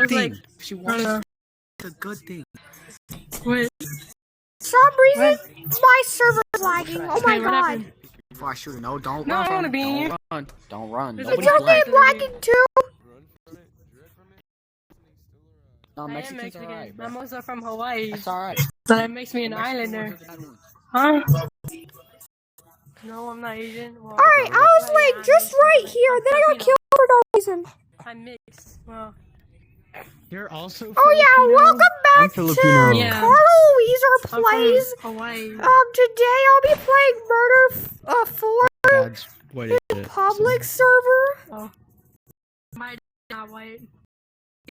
good thing. like, She wants it's a good thing. what? some reason, my server's lagging. Oh my god. Before I shoot it, no, don't No, run I from wanna it. be in Don't here. run. Don't run. It's It's Nobody's okay, black. lagging too. No, I am Mexicans Mexican. alright, bro. I'm also from Hawaii. That's alright. So that makes me an islander. Huh? No, I'm not Asian. Well, Alright, I was like just right here, then I got killed for no reason. I'm mixed. Well, You're also Oh Filipino? yeah, welcome I'm back to Filipino. Yeah. Carl Weezer I'm from Plays. Hawaii. Today I'll be playing Murder 4 That's what it is. public server. Oh. My dad's not white.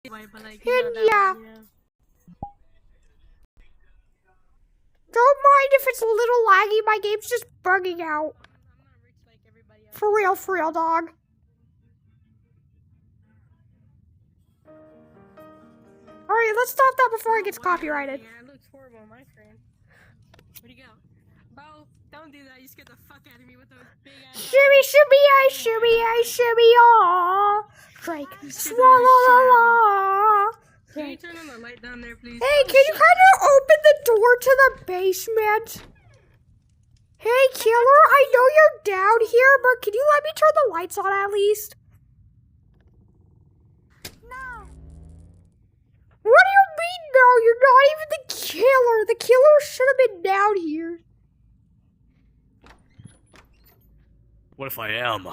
He's white, but like, he's And not that yeah. white, yeah. Don't mind if it's a little laggy, my game's just bugging out. I'm not rich like everybody else. For real, dog. Alright, let's stop that before it gets copyrighted. Yeah, it looks horrible on my screen. Where'd you go? Bro, don't do that. You scared the fuck out of me with those big ass. Shimmy, shimmy, ah. Drake, swallow la la. Can you turn on the light down there, please? Hey, can you kind of open the door to the basement? Hey, killer, I know you're down here, but can you let me turn the lights on at least? No. What do you mean, no? You're not even the killer. The killer should have been down here. What if I am?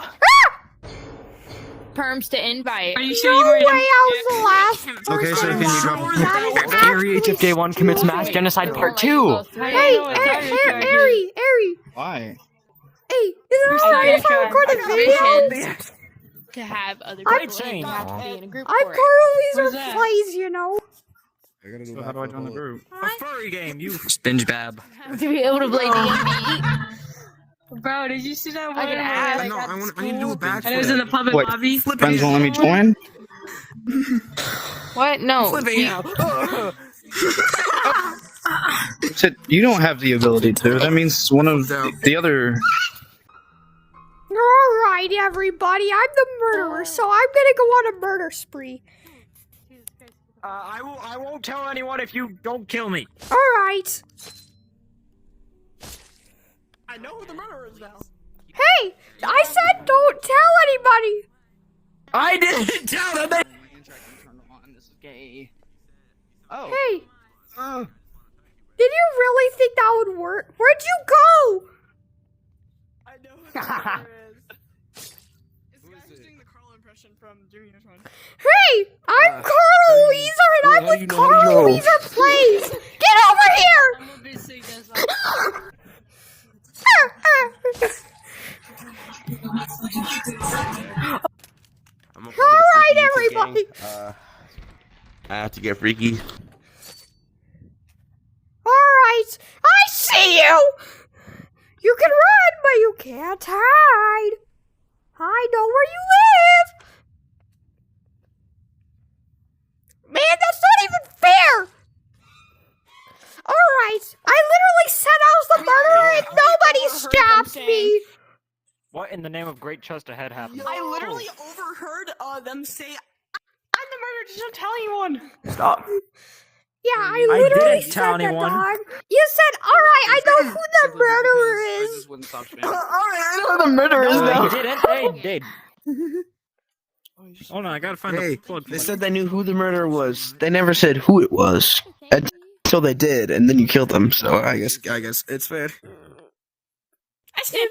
Perms to invite. Are you sure No you were way, I was the last person. Okay, so can you drop alive. a That is Area actually HFJ 1 commits mass stupid. genocide part 2. Hey, Ari. Why? Hey, is it alright if I record a video? To have other I'm- people in, you have to be in a group I'm for it. Carl Where's Weezer that? Plays, you know. So how do I join the group? A furry game, you Spinge bab. To be able to play D&D. Bro, did you see that one? I can add, I know, I need to do a backflip. And it was in the public Wait. lobby. Friends won't let me join? What? No. Flipping. Yeah. Said you don't have the ability to. That means one of the other. Alright, everybody, I'm the murderer, so I'm gonna go on a murder spree. I won't tell anyone if you don't kill me. Alright. I know who the murderer is now. Hey, I said don't tell anybody. I didn't tell them. This is gay. Oh. Hey, did you really think that would work? Where'd you go? I know who the murderer is. It's the guy who's doing the Carl impression from Junior's one. Hey, I'm Carl Weezer and I'm with Carl Weezer Plays. Get over here. I'm a bit sick, that's all. Alright, everybody. I have to get freaky. Alright, I see you. You can run, but you can't hide. I know where you live. Man, that's not even fair. Alright, I literally said I was the murderer and nobody stopped me. What in the name of great trust ahead happened? I literally overheard them say, I'm the murderer, just don't tell anyone. Stop. Yeah, I literally didn't tell said anyone. that, dog. You said, alright, I know who the murderer is. Alright, I know who the murderer is now. I didn't. They did. Hold on, I gotta find the plug. They said they knew who the murderer was. They never said who it was until they did, and then you killed them. So I guess it's fair. Is that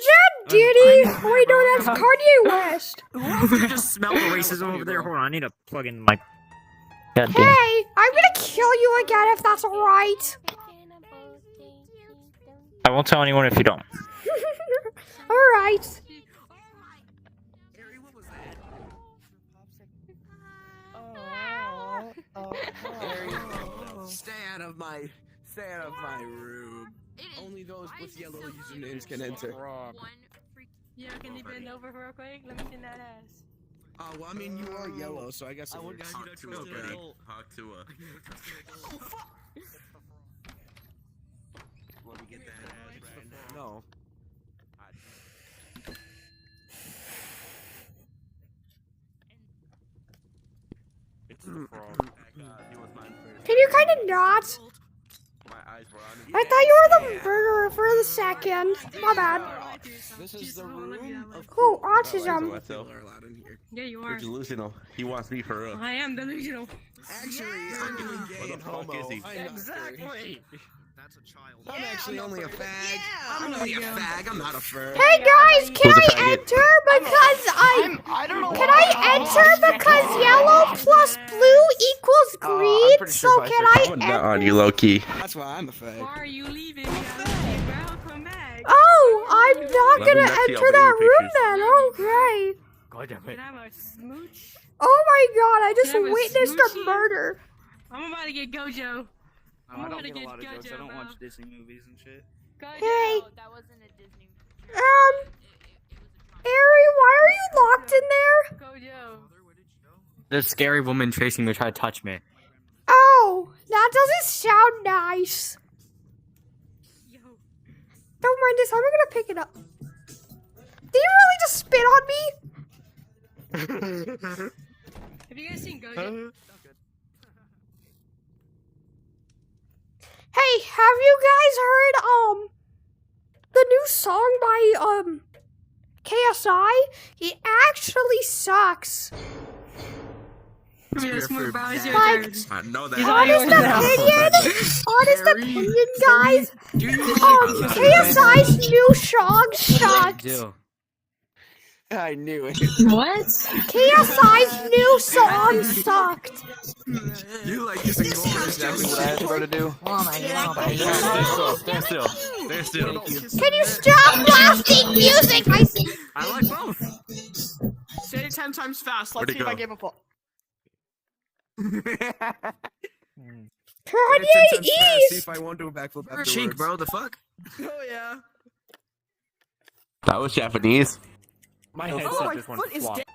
Diddy? Wait, no, that's Kanye West. You just smell the racism over there. Hold on, I need to plug in my. God damn. Hey, I'm gonna kill you again if that's alright. I won't tell anyone if you don't. Alright. Stay out of my room. Only those with yellow usernames can enter. Yeah, can you bend over real quick? Let me see that ass. Oh, well, I mean, you are yellow, so I guess it works. Hawk to a. Let me get that ass right now. No. It's the frog. Can you kind of not? I thought you were the murderer for the second. My bad. This is the room of Oh, autism. Yeah, you You're are. delusional. He wants me for real. I am delusional. Actually, I'm doing gay What and the fuck homo. is he? I'm not Exactly. That's a child. I'm actually only a fag. I'm only a fag. I'm not a fur. Hey guys, can Who's a I faggot? enter because I don't know. Can I enter because yellow plus blue equals green? pretty So sure can bisexual. I I'm not on enter? you, low key. That's why I'm a fag. Why are you leaving? Welcome back. Oh, I'm not Let me gonna not see enter your that baby room pictures. then. Okay. God damn Can it. I have a smooch? Oh my god, I just Can I have a witnessed a smoochie? murder. I'm about to get Gojo. I I'm don't gonna get a get lot of jokes. I Gojo, don't bro. watch Disney movies and shit. Gojo. Hey. That wasn't a Disney. Ari, why are you locked in there? Gojo. The scary woman chasing me tried to touch me. Oh, that doesn't sound nice. Yo. Don't mind this, I'm gonna pick it up. Did you really just spit on me? Have you guys seen Gojo? Hey, have you guys heard the new song by KSI? It actually sucks. Yes, more about your Like, turn. I know that. Honest opinion, guys. KSI's new song sucked. Do. I knew it. What? KSI's new song sucked. You like kissing more. Exactly what I asked her to do. Stand still. Stand still. Can you stop blasting music? I like both. Say it 10 times fast. Where'd Let's it see if I go? give a fuck. Kanye See East. if I won't do a backflip Chink, afterwards. bro. The fuck? Oh yeah. That was Japanese. My Oh, headset my just went foot is flop. dead.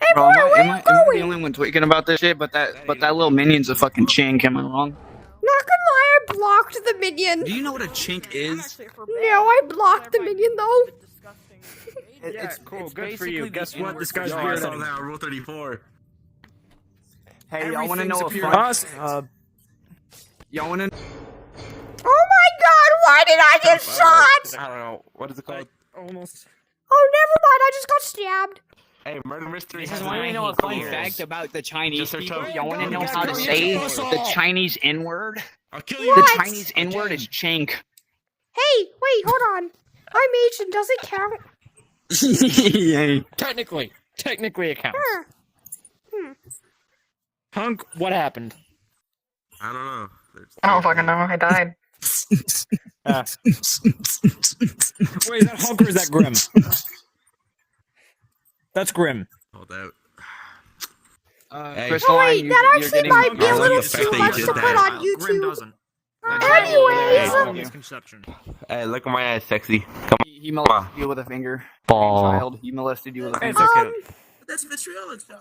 Hey, Bro, boy, am where I you the going? only one tweaking about this shit? But that little minion's a fucking chink. Am I wrong? Not gonna lie, I blocked the minion. Do you know what a chink I'm is? actually for No, I blocked the minion though. disgusting. It's cool. it's Good for you. basically Guess the what? N-word This for guy's Yo, I weird. saw that on Rule 34. Hey, y'all want to know a Everything's fun? Us? Y'all want to? Oh my god, why did I get shot? I don't know. What is it called? Almost. Oh, never mind, I just got stabbed. Hey, murder mystery. This has is a why I name know a for fun years. fact about the Chinese Just search people. up. Y'all want to know Guys, how to go say get your the Chinese N-word? I'll kill you. The What? Chinese N-word is chink. Hey, wait, hold on. I'm Asian, does it count? Technically it counts. Hmm. Hunk, what happened? I don't know. I don't fucking know. I died. Wait, is that Hunk or is that Grim? That's Grim. Hold out. Hey, Oh Crystal, wait, that you're actually getting might be a I like little the fact too that you much did to put that. on Grim YouTube. doesn't. Anyways, Misconception. Hey, look at my ass, sexy. Come He molested you with a finger. Ball. Child, he molested you with a It's finger. okay. That's vitriol. It's fine.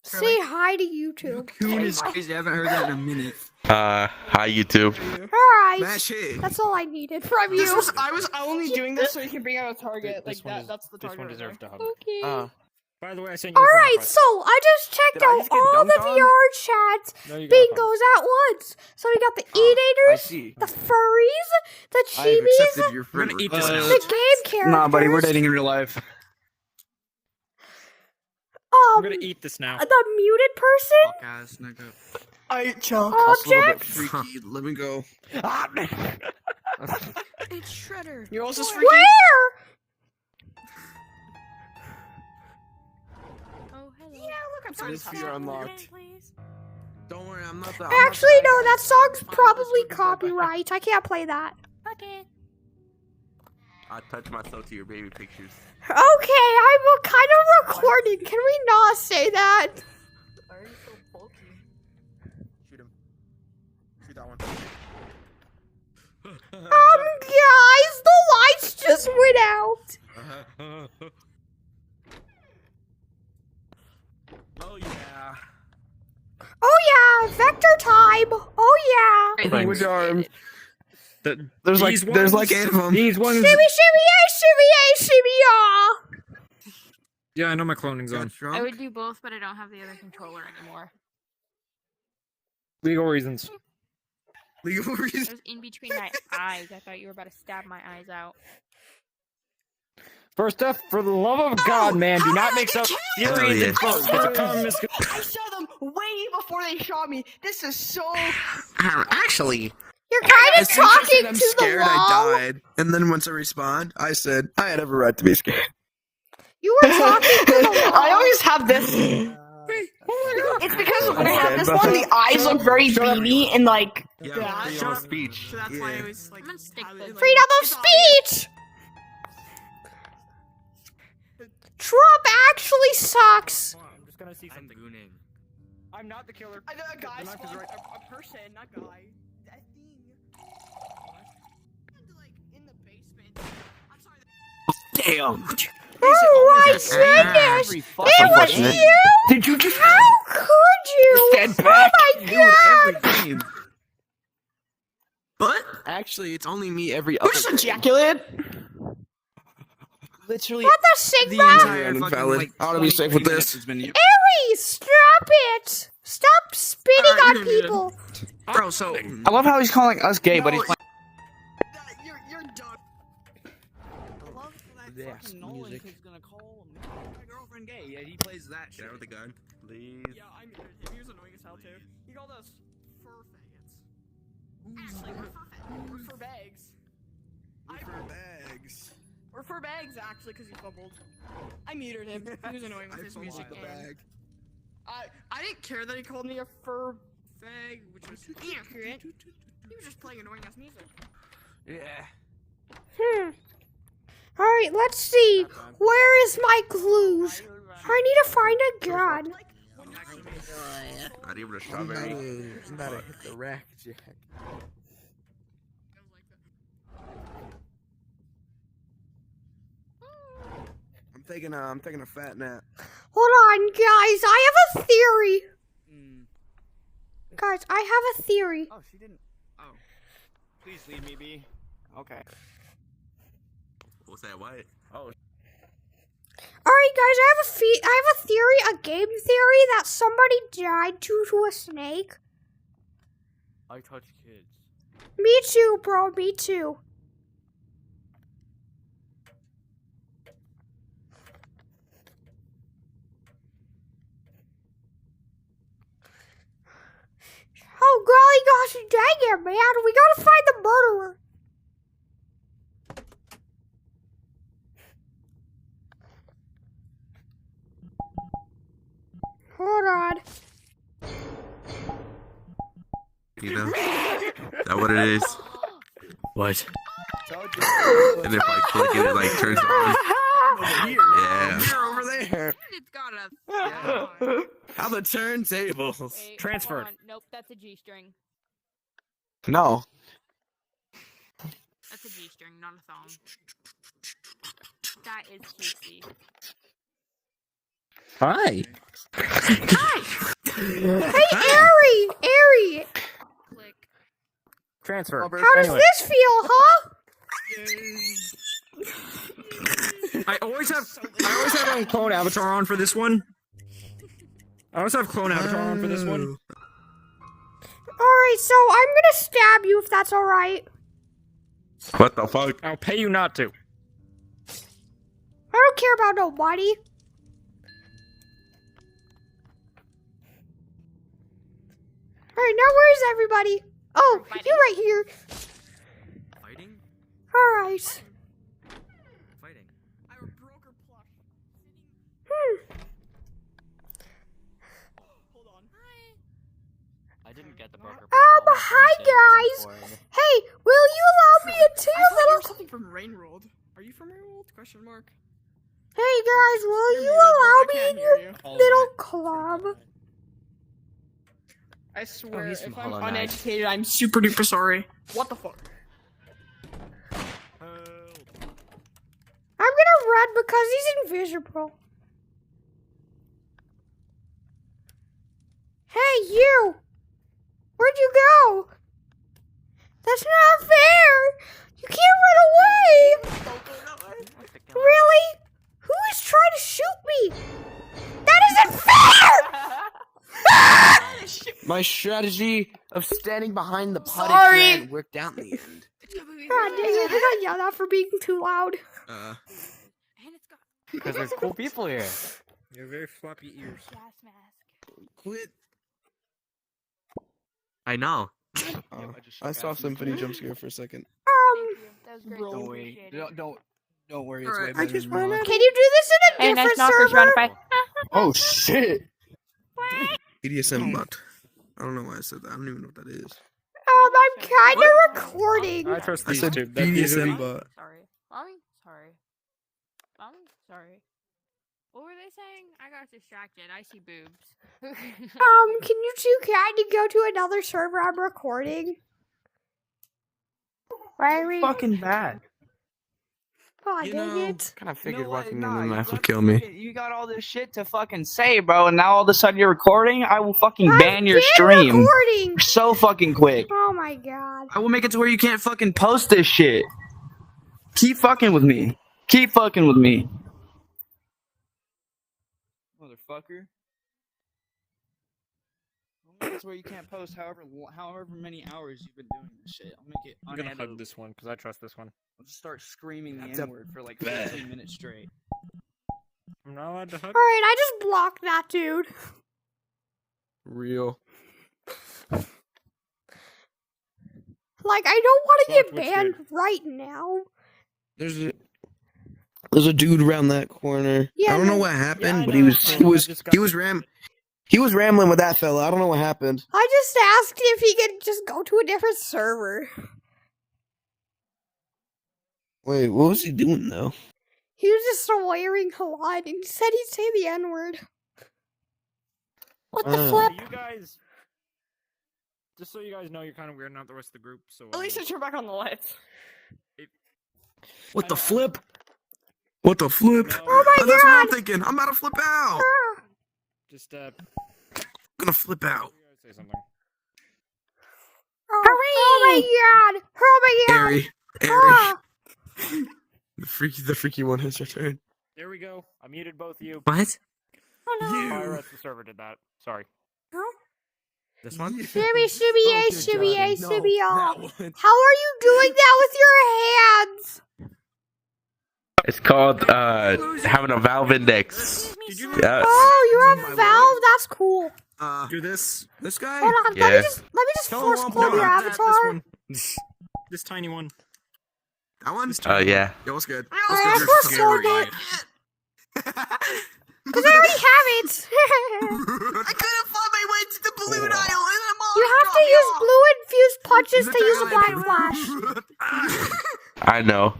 say hi to YouTube. Coon is crazy. I haven't heard that in a minute. Hi, YouTube. Alright, Mash it. that's all I needed from This you. was, I was only doing this so you can bring out a target. This Like one that. is- That's the This target. one right deserves to hug. Okay. By the way, I sent you a friend Alright, request. so I just checked Did I out just get all the dunked on? VR chats No, you got a hug. bingos at once. So we got the I Eat-Aters, see. the furries, the I've chibies, accepted your We're friend gonna eat this request. now. the game characters. Nah, buddy, we're dating in real life. I'm gonna eat this now. The muted person, Guys, nigga. I chunk. That's a little bit objects. freaky. Let me go. It's Shredder. You're also freaky. Where? Oh, hello. Yeah, look, I'm sorry. This fear unlocked. Please. Don't worry, I'm not the. Actually, no, that song's probably copyright. I can't play that. Okay. I touch myself to your baby pictures. Okay, I'm kind of recording. Can we not say that? Why are you so bulky? Shoot him. Shoot that one. Guys, the lights just went out. Oh yeah. Oh yeah, vector time. Oh yeah. Which arm? The- There's like these there's ones- like 8 of them. These ones. Shimmy, shimmy, yeah, shimmy, yeah, shimmy, yeah. Yeah, I know my cloning's Got on. drunk? I would do both, but I don't have the other controller anymore. Legal reasons. Legal It reasons. was in between my eyes. I thought you were about to stab my eyes out. First up, for the love of God, man, do not mix up Hell Fury yeah. and Foes. It's a common misconception. I saw them way before they shot me. This is so. Actually, You're kind of As soon as I talking said I'm to scared, the wall. I died. And then once I respawned, I said, I had every right to be scared. You were talking to the wall. I always have this. It's because when I have this one, the eyes look very beady and like. yeah, Yeah, freedom shut of up. speech. So that's why I Yeah. always like. I'm gonna stick have this. it, like, Freedom of it's obvious. speech! Trump actually sucks. Hold on, I'm just gonna see I'm something. gooning. I'm not the killer. I know a guy The knife is spawned right. a person, not guy. That thing. Like in the basement. I'm sorry. Damn. Oh my goodness! Every It was unfortunate. you? Did you just How could you? stand back? Oh my god! Every game. But Actually, it's only me every Who other just game. ejaculated? Literally, What the the Sigma? entire invalid. I ought to be safe with this. Aries, stop it! Stop spitting on people! bro, so I love how he's calling us gay, but he's playing. You're done. I love that Yes, fucking Nolan music. kid's gonna call my girlfriend gay. Yeah, he plays that shit. get out with the gun, please. Yeah, I muted him. He was annoying as hell too. He called us fur faggots. Actually, we're fur faggots. We're fur bags. bags. We're fur bags actually, because he fumbled. I muted him. He was annoying with his music. And I didn't care that he called me a fur fag, which was inaccurate. He was just playing annoying ass music. Yeah. Alright, let's see. Where is my clues? I need to find a gun. Not even a strawberry. Not hit the rack, Jack. I'm taking a fat nap. Hold on, guys. I have a theory. Guys, I have a theory. Oh, she didn't. Oh. Please leave me be. Okay. What's that? What? Oh, Alright, guys, I have a theory, a game theory that somebody died due to a snake. I touch kids. Me too, bro. Me too. Oh, golly gosh, dang it, man. We gotta find the murderer. Hold on. you know? Is that what it is? What? And if I click it, it like turns on. Yeah. You're over there. It's got a. How the turntables? Wait, Transferred. hold on. Nope, that's a G-string. No. That's a G-string, not a thong. That is cutesy. Hi. Hey, Ari! Click. Transfer. How does Anyway, this feel, huh? I always have a clone avatar on for this one. I always have clone avatar on for this one. Alright, so I'm gonna stab you if that's alright. What the fuck? I'll pay you not to. I don't care about nobody. Alright, now where's everybody? Oh, you're right here. Fighting? Alright. Fighting. I have a broker plush. Hold on. I didn't get the broker. Hi guys. Hey, will you allow me into I your thought you were little... something from Rainworld. Are you from Rainworld? Question mark. Hey guys, will You're you muted, bro. allow I me can't in hear your you. little club? I swear, he's from if I'm Hollow Knight. uneducated, I'm super duper sorry. What the fuck? I'm gonna run because he's invisible. Hey, you! Where'd you go? That's not fair! You can't run away! Really? Who is trying to shoot me? My strategy of standing behind the potted Sorry. plant worked out in the end. God dang it, I got yelled at for being too loud. And it's got Because there's cool people here. You have very floppy ears. Gas mask. Quit. I know. Oh, I saw Symphony jump scare for a second. Thank you. That was great. Don't worry. Appreciate it. Don't worry. It's Alright, way I better just than wanna- mine. Can you do this in a Hey, nice different knockers server? round if I. Oh shit! BDSM bot. I don't know why I said that. I don't even know what that is. I'm kind of recording. I trust I these said two. These are BDSM the- bot. Sorry. Mommy? Sorry. Mommy? Sorry. What were they saying? I got distracted. I see boobs. Can you two kindly go to another server? I'm recording. Why are we? Fucking bad. Oh, You dang know, it. Kind of figured No, walking in nah, the you knife would got kill me. fucking- You got all this shit to fucking say, bro, and now all of a sudden you're recording? I will fucking ban your I've been stream recording. so fucking quick. Oh my god. I will make it to where you can't fucking post this shit. Keep fucking with me. Keep fucking with me. Motherfucker. I'll make it to where you can't post however many hours you've been doing this shit. I'll make it I'm gonna unedited. hug this one because I trust this one. I'll just start screaming the That's a N-word for like bet. 15 minutes straight. I'm not allowed to hug. Alright, I just blocked that dude. Real. Like, I don't want to Blocked get which banned right now. There's a dude around that corner. Yeah, I don't know no. what happened, I but know. he was rambling with that fella. I don't know what happened. I just asked if he could just go to a different server. Wait, what was he doing though? He was just swearing a lot and said he'd say the N-word. What the Oh. flip? You guys, just so you guys know, you're kind of weirding out the rest of the group. So At least I turn back on the lights. What the I- flip? What the flip? No, Oh my That's what I'm god! thinking. I'm about to flip out. just I'm gonna flip out. you guys say something. Oh my god! Oh my god! Airy. Ah. The freaky one has returned. There we go. I muted both of you. What? My rest of the server did that. Sorry. This one? Shibby, shibby, Oh, a, good shibby, job. a, No, shibby, that ah. one. How are you doing that with your hands? It's called having a valve index. Did you Yeah. Oh, you My have a valve? That's cool. do this? This guy? Hold on, let Yeah. me just Tell force him clone your that, avatar. This one. This tiny one. That one? Oh, Yeah. Yo, what's good? I What's good? force You're cloned it. scary. Because I already have it. I couldn't find my way to the balloon aisle, and I'm all You have to use blue infused punches to use a black flash. I know.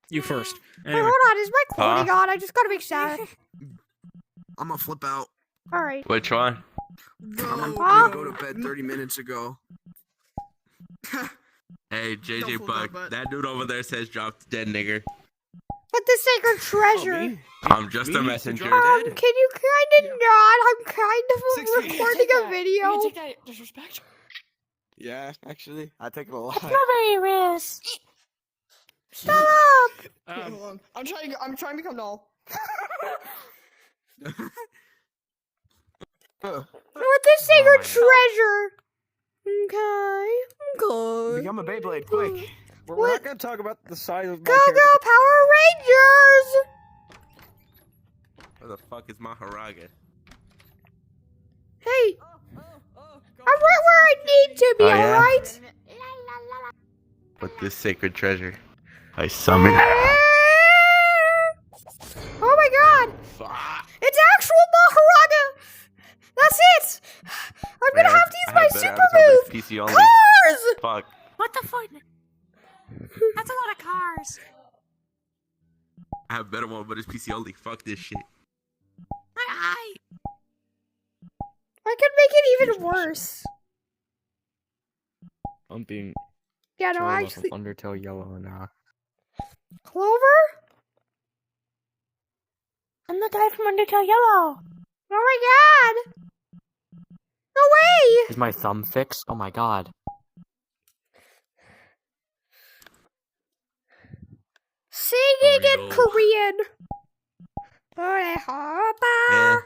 You first. Wait, Anyway. hold on, is my cloning on? I just gotta make sure. I'm gonna flip out. Alright. Which one? I'm gonna go to bed 30 minutes ago. Hey, Don't JJ flip Buck, out, that dude over there says drop the dead nigger. But the sacred treasure. I'm just a messenger. Can you kinda not? I'm kind of 6 feet. recording a video. You take that disrespect. Yeah, actually, I take it a lot. Very risk. Shut up! Hold on. I'm trying to become null. With the sacred my treasure. Okay. Okay. Become a Beyblade, quick. We're not gonna talk about the size of my Go character. go Power Rangers! Where the fuck is Maharaga? Hey, I'm right where I need to be, Oh, yeah? alright? With this sacred treasure, I summon. Oh my god! It's actual Maharaga! That's it! I'm gonna have to use my super move! PC only. Cars! Fuck. What the fuck? That's a lot of cars. I have a better one, but it's PC only. Fuck this shit. My eye. I could make it even worse. I'm being Yeah, no, actually. Undertale Yellow now. Clover? I'm the guy from Undertale Yellow. Oh my god! No way! Is my thumb fixed? Oh my god. Singing in Burrito. Korean. Yeah.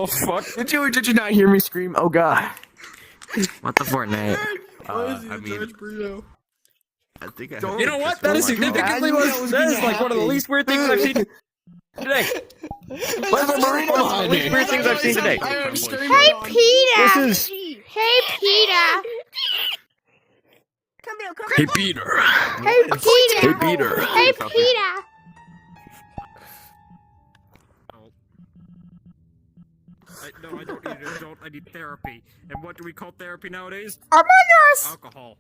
the fuck? Did you not hear me scream? Oh god. What the Fortnite? I mean, I think I have You know to what? just That is go watch significantly less. That is like one of the least weird things I've seen today. Where's the burrito behind me? Weird things I've seen today. Hey, Peter. This is. Hey, Peter. Hey Peter. Hey, Peter. Hey, Peter. Hey, Peter. No, I don't need an adult. I need therapy. And what do we call therapy nowadays? Among Us. Alcohol.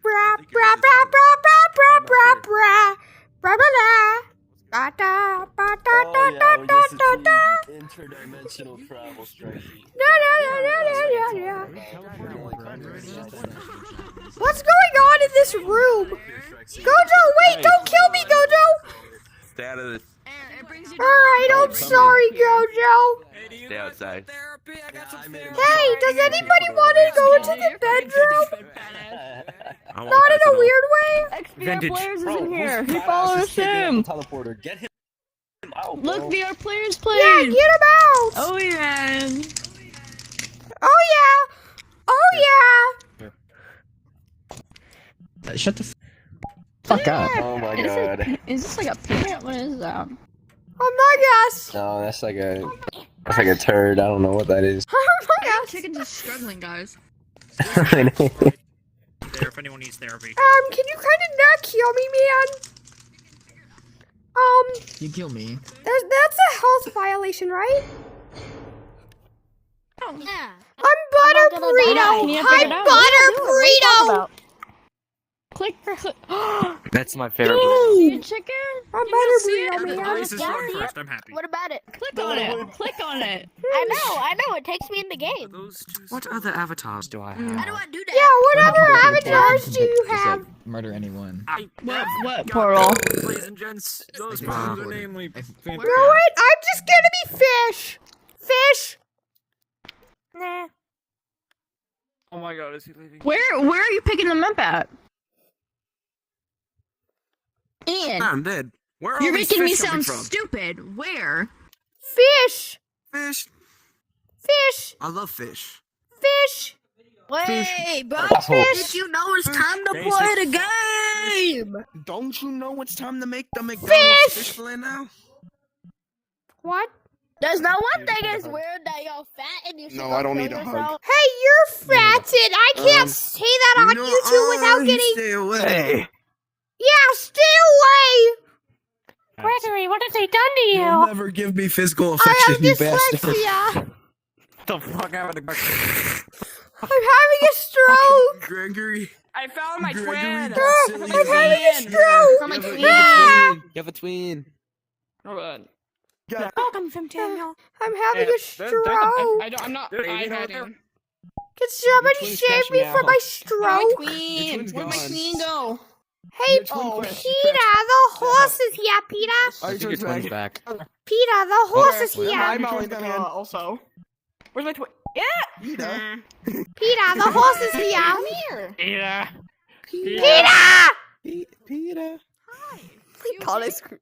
Bra bra bra bra bra bra bra bra bra bra da da ba da da da da da da. Interdimensional travel strategy. No. What's going on in this room? Gojo, wait! Don't kill me, Gojo. Stay out of this. Alright, I'm sorry, Gojo. Stay outside. Hey, does anybody want to go into the bedroom? Not in a weird way? VR Players is in here. He follows him. Teleporter. Get him out. Look, VR Players Yeah, playing. get him out. Oh yeah. Oh yeah. Oh yeah. Shut the fuck up. Oh my god. Is this like a plant? What is that? Among Us. No, that's like a turd. I don't know what that is. Among Us. Chicken's just struggling, guys. There if anyone needs therapy. Can you kind of not kill me, man? You kill me. That's a health violation, right? Yeah. I'm Butter gonna die. Burrito. Can you figure I'm it out? Butter Burrito. Click for That's my favorite. you chicken. I'm Butter see it? Burrito, man. This is run first. I'm happy. What about it? Click on it. Click on it. I know. It takes me in the game. Those two. What other avatars do I How have? do I do that? Yeah, what other avatars do you have? Murder anyone. What portal? Ladies and gents, those problems are namely. You know what? I'm just gonna be fish. Fish. Nah. Oh my god, is he leaving? Where are you picking them up at? Ian, I'm dead. Where are you're all these making me fish coming sound from? stupid. Where? Fish. Fish. Fish. I love fish. Fish. Wait, bro. Fish. Did you know it's time to Basic- play the game? Don't you know it's time to make the McDonald's Fish. fish fillet now? What? There's no one thing is weird that you're fat and you should No, go I don't kill need a hug. yourself. Hey, you're fatted. I can't say that on YouTube without you getting. Stay away. Hey. Yeah, stay away. Gregory, what have they done to You'll never give me physical I affection, have you bastard. dyslexia. The fuck happened to I'm having a stroke. Gregory. I found my Gregory, twin. that's I'm silly. having a stroke. I'm a twin. Ah, You have a twin. Oh, God. Welcome from Daniel. I'm having a There's stroke. I'm not. There, I you know had what, him. Can somebody twin's save crashing me out. from my My stroke? queen. twin's Where'd my gone. queen go? Hey, Your twin Peter, crashed. the horse is here, Peter. I think your twin's back. Peter, the horse is Where am here. I, Molly the man? Also. Where's my twin? Peter. Peter, the horse is here. Come here. Yeah. Peter! Peter. God, I screwed.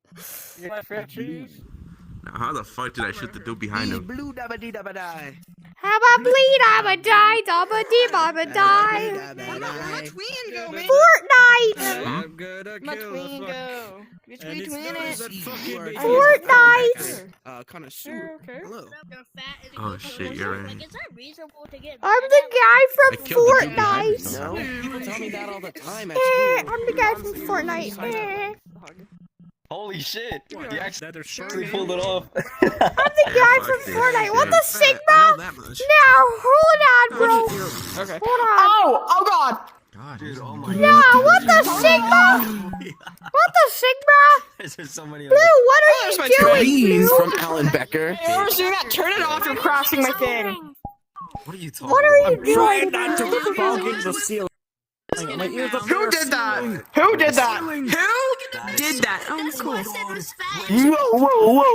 My fair cheese. Now, how the fuck did I shoot the dude behind him? Blue dabba dee dabba die. Have a bleed, I'm a die, dabba dee, dabba die. Where'd my twin go, man? Fortnite! I'm gonna My kill twin the fuck. go. Bitch, And we it's twin not it. that fucking big Fortnite! Connoisseur. Okay. Hello. You're fat and Oh, you kill shit, you're yourself. right. Like, is that reasonable to get I'm mad the at? guy I from killed the dude behind me Fortnite. somehow. No, people tell me that all the time at Eh, school. I'm the guy from Fortnite. Eh. Holy shit. You actually That they're shooting. pulled it off. I'm the guy from Fuck this. Fortnite. What Yeah, the fat. I Sigma? know that much. Now, hold on, bro. Okay. Hold on. Oh God. God, Dude, oh my Yeah, what the Sigma? What the Sigma? There's so many Blue, what are There's my you doing, Beans Blue? from Alan Becker. Hey, whoever's doing that, turn it off. You're crashing my thing. What are you talking What are you doing? Trying not to fall into the ceiling. My ears up. Who did that? Who did that? Who did that? That's what I said was fat.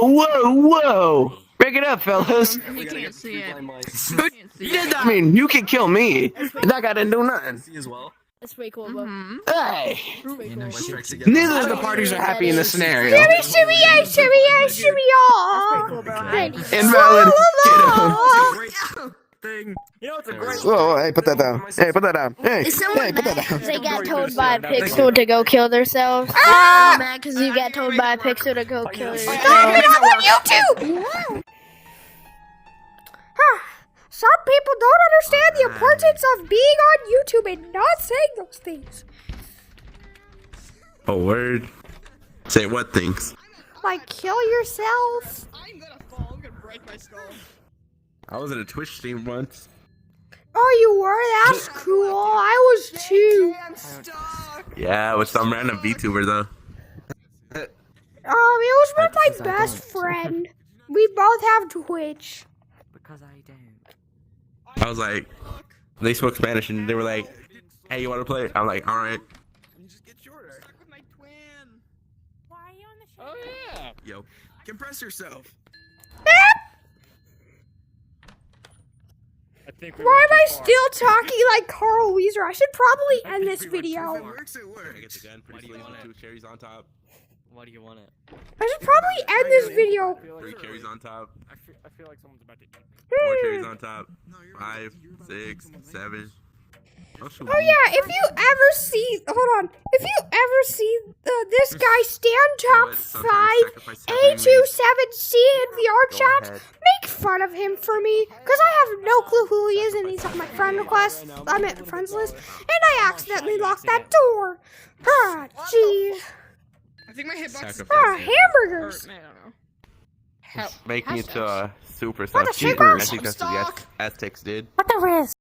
Whoa. Break it up, fellas. You can't see it. Who did that? I mean, you can kill me. That guy didn't do nothing. See as well. That's way cool, bro. Hey, You know, she neither of the parties are happy in this scenario. Shimmy, shimmy, yay, shimmy, yay, shimmy, y'all. Invalid. Get him. Thing. You know, it's a great. Whoa, hey, put that down. Hey, put that down. Hey, Is someone hey, put that down. They got told by Pixel to go kill themselves. I'm mad because you got told by Pixel to go kill yourself. Stop it, I'm on YouTube! Some people don't understand the importance of being on YouTube and not saying those things. Oh, word. Say what things? Like, kill yourself. I'm gonna fall. I'm gonna break my skull. I was in a Twitch stream once. Oh, you were? That's cool. I was too. I'm stuck. Yeah, with some random VTuber though. It was with my best friend. We both have Twitch. Because I don't. I was like, they spoke Spanish and they were like, "Hey, you want to play?" I'm like, "All right." You just get shorter. Stuck with my twin. Why are you on the show? Oh yeah. Yo, compress yourself. I think Why am I still talking like Carl Wheezer? I should probably end this video. It works. It works. I get the gun. Pretty please. 2 cherries on top. Why do you want it? I should probably end this video. 3 cherries on top. I feel like someone's about to eat me. 4 cherries on top. 5, 6, 7. Oh yeah, if you ever see, hold on, if you ever see this guy stand top 5 A27C in VR chat, make fun of him for me, because I have no clue who he is and he's on my friend request, I'm at the friends list, and I accidentally locked that door. Ah, jeez. I think my hitbox is Ah, hamburgers. I don't know. Making it to super What the stuff. shakers? I think that's what the Aztecs did. What the whiz?